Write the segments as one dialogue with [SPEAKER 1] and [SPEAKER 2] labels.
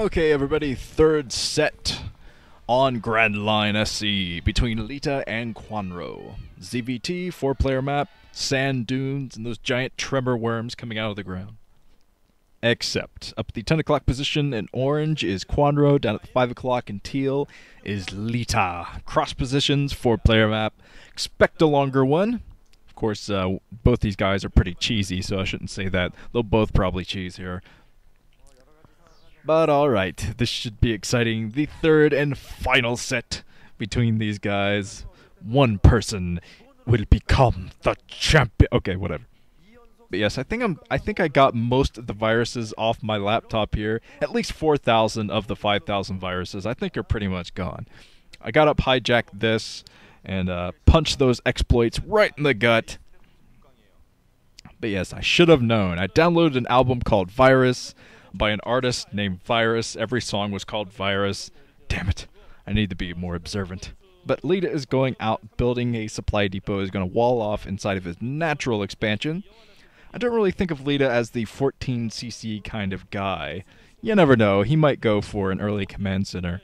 [SPEAKER 1] Okay, everybody, third set on Grand Line SC between Leta and Kwanro. ZVT, 4-player map, sand dunes, and those giant tremor worms coming out of the ground. Except, up at the 10 o'clock position in orange is Kwanro, down at the 5 o'clock in teal is Leta. Cross positions, 4-player map. Expect a longer one. Of course, both these guys are pretty cheesy, so I shouldn't say that. They'll both probably cheese here. But alright, this should be exciting. The third and final set between these guys. One person will become the champion. Okay, whatever. But yes, I think I got most of the viruses off my laptop here. At least 4,000 of the 5,000 viruses I think are pretty much gone. I got up, hijacked this, and punched those exploits right in the gut. But yes, I should have known. I downloaded an album called Virus by an artist named Virus. Every song was called Virus. Damn it. I need to be more observant. But Leta is going out, building a supply depot. He's going to wall off inside of his natural expansion. I don't really think of Leta as the 14cc kind of guy. You never know. He might go for an early command center,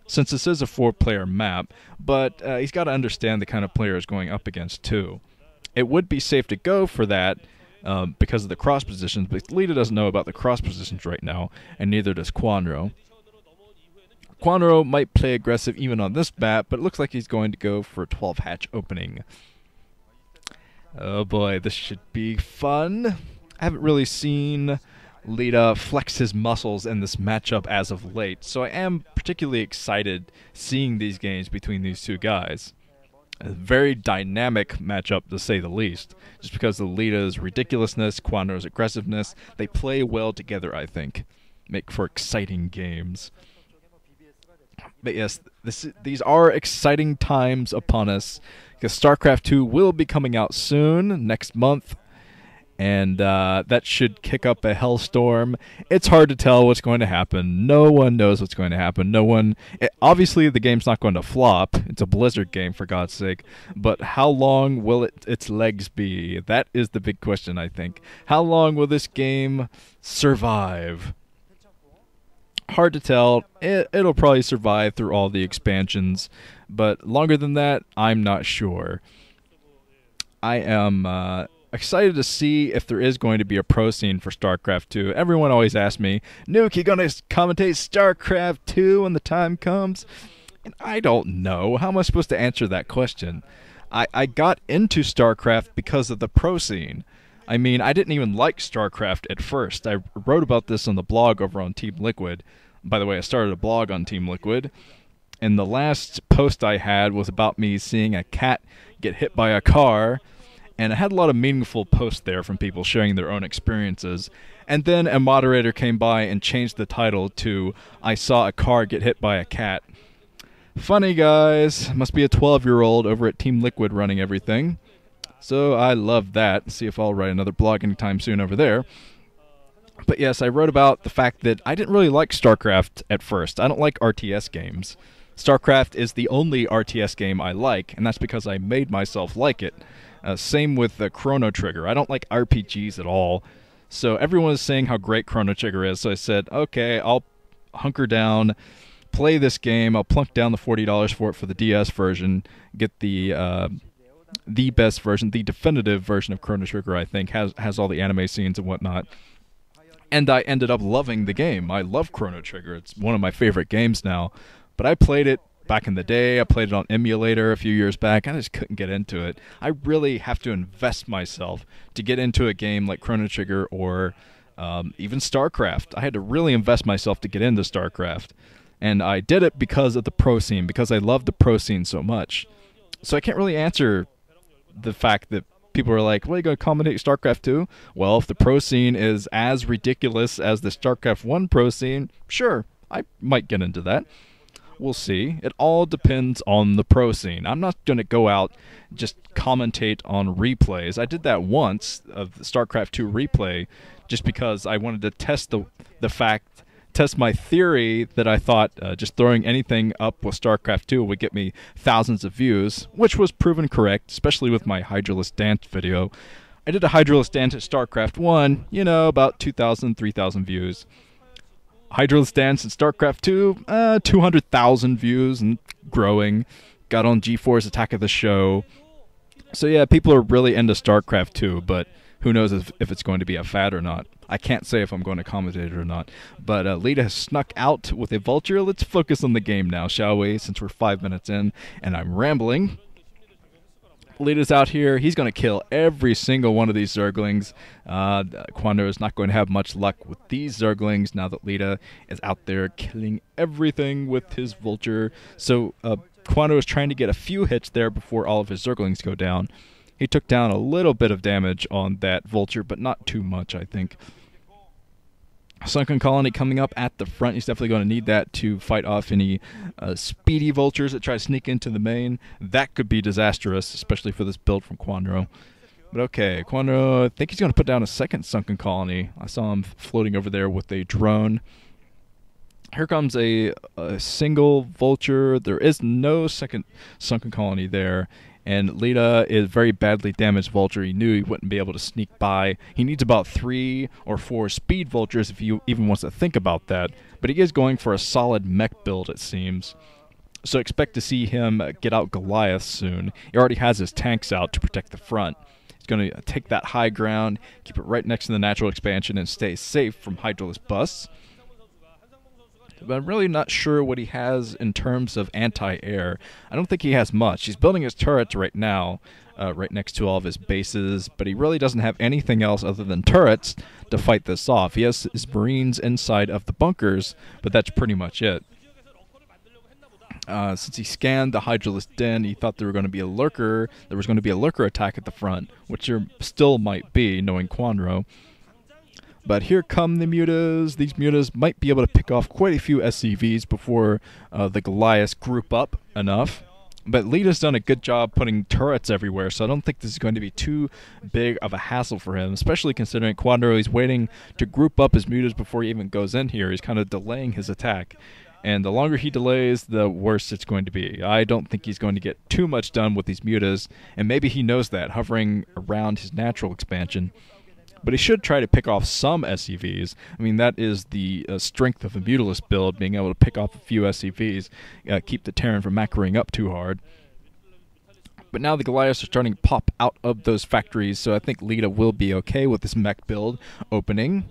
[SPEAKER 1] since this is a 4-player map, but he's got to understand the kind of player he's going up against, too. It would be safe to go for that, because of the cross positions, but Leta doesn't know about the cross positions right now, and neither does Kwanro. Kwanro might play aggressive even on this map, but it looks like he's going to go for a 12-hatch opening. Oh boy, this should be fun. I haven't really seen Leta flex his muscles in this matchup as of late, so I am particularly excited seeing these games between these two guys. A very dynamic matchup, to say the least, just because of Leta's ridiculousness, Kwanro's aggressiveness. They play well together, I think. Make for exciting games. But yes, these are exciting times upon us, because StarCraft 2 will be coming out soon, next month, and that should kick up a hellstorm. It's hard to tell what's going to happen. No one knows what's going to happen. Obviously, the game's not going to flop. It's a Blizzard game, for God's sake. But how long will its legs be? That is the big question, I think. How long will this game survive? Hard to tell. It'll probably survive through all the expansions. But longer than that, I'm not sure. I am excited to see if there is going to be a pro scene for StarCraft 2. Everyone always asks me, Nuke, you gonna commentate StarCraft 2 when the time comes? And I don't know. How am I supposed to answer that question? I got into StarCraft because of the pro scene. I mean, I didn't even like StarCraft at first. I wrote about this on the blog over on Team Liquid. By the way, I started a blog on Team Liquid. And the last post I had was about me seeing a cat get hit by a car. And I had a lot of meaningful posts there from people sharing their own experiences. And then a moderator came by and changed the title to, I saw a car get hit by a cat. Funny, guys. Must be a 12-year-old over at Team Liquid running everything. So I love that. See if I'll write another blog anytime soon over there. But yes, I wrote about the fact that I didn't really like StarCraft at first. I don't like RTS games. StarCraft is the only RTS game I like, and that's because I made myself like it. Same with Chrono Trigger. I don't like RPGs at all. So everyone is saying how great Chrono Trigger is, so I said, okay, I'll hunker down, play this game, I'll plunk down the $40 for it for the DS version, get the best version, the definitive version of Chrono Trigger, I think, has all the anime scenes and whatnot. And I ended up loving the game. I love Chrono Trigger. It's one of my favorite games now. But I played it back in the day. I played it on emulator a few years back. I just couldn't get into it. I really have to invest myself to get into a game like Chrono Trigger or even StarCraft. I had to really invest myself to get into StarCraft. And I did it because of the pro scene, because I love the pro scene so much. So I can't really answer the fact that people are like, well, you going to commentate StarCraft 2? Well, if the pro scene is as ridiculous as the StarCraft 1 pro scene, sure, I might get into that. We'll see. It all depends on the pro scene. I'm not going to go out and just commentate on replays. I did that once, of the StarCraft 2 replay, just because I wanted to test test my theory that I thought just throwing anything up with StarCraft 2 would get me thousands of views, which was proven correct, especially with my Hydraless Dance video. I did a Hydraless Dance at StarCraft 1, about 2,000, 3,000 views. Hydra's dance in StarCraft 2, 200,000 views and growing. Got on G4's Attack of the Show. So yeah, people are really into StarCraft 2, but who knows if it's going to be a fad or not. I can't say if I'm going to commentate it or not. But Leta has snuck out with a vulture. Let's focus on the game now, shall we? Since we're 5 minutes in and I'm rambling. Leta's out here. He's going to kill every single one of these Zerglings. Kwanro is not going to have much luck with these Zerglings now that Leta is out there killing everything with his vulture. So Kwanro is trying to get a few hits there before all of his Zerglings go down. He took down a little bit of damage on that vulture, but not too much, I think. Sunken Colony coming up at the front. He's definitely going to need that to fight off any speedy vultures that try to sneak into the main. That could be disastrous, especially for this build from Kwanro. But okay, Kwanro, I think he's going to put down a second Sunken Colony. I saw him floating over there with a drone. Here comes a single vulture. There is no second Sunken Colony there. And Leta is very badly damaged vulture. He knew he wouldn't be able to sneak by. He needs about 3 or 4 speed vultures if he even wants to think about that. But he is going for a solid mech build, it seems. So expect to see him get out Goliath soon. He already has his tanks out to protect the front. He's going to take that high ground, keep it right next to the natural expansion, and stay safe from Hydraless busts. But I'm really not sure what he has in terms of anti-air. I don't think he has much. He's building his turrets right now, right next to all of his bases, but he really doesn't have anything else other than turrets to fight this off. He has his Marines inside of the bunkers, but that's pretty much it. Since he scanned the Hydraless Den, he thought there were going to be a lurker. There was going to be a lurker attack at the front, which there still might be, knowing Kwanro. But here come the mutas. These mutas might be able to pick off quite a few SCVs before the Goliaths group up enough. But Leta's done a good job putting turrets everywhere, so I don't think this is going to be too big of a hassle for him, especially considering Kwanro is waiting to group up his mutas before he even goes in here. He's kind of delaying his attack. And the longer he delays, the worse it's going to be. I don't think he's going to get too much done with these mutas, and maybe he knows that, hovering around his natural expansion. But he should try to pick off some SCVs. I mean, that is the strength of a Mutalist build, being able to pick off a few SCVs, keep the Terran from macroing up too hard. But now the Goliaths are starting to pop out of those factories, so I think Leta will be okay with this mech build opening.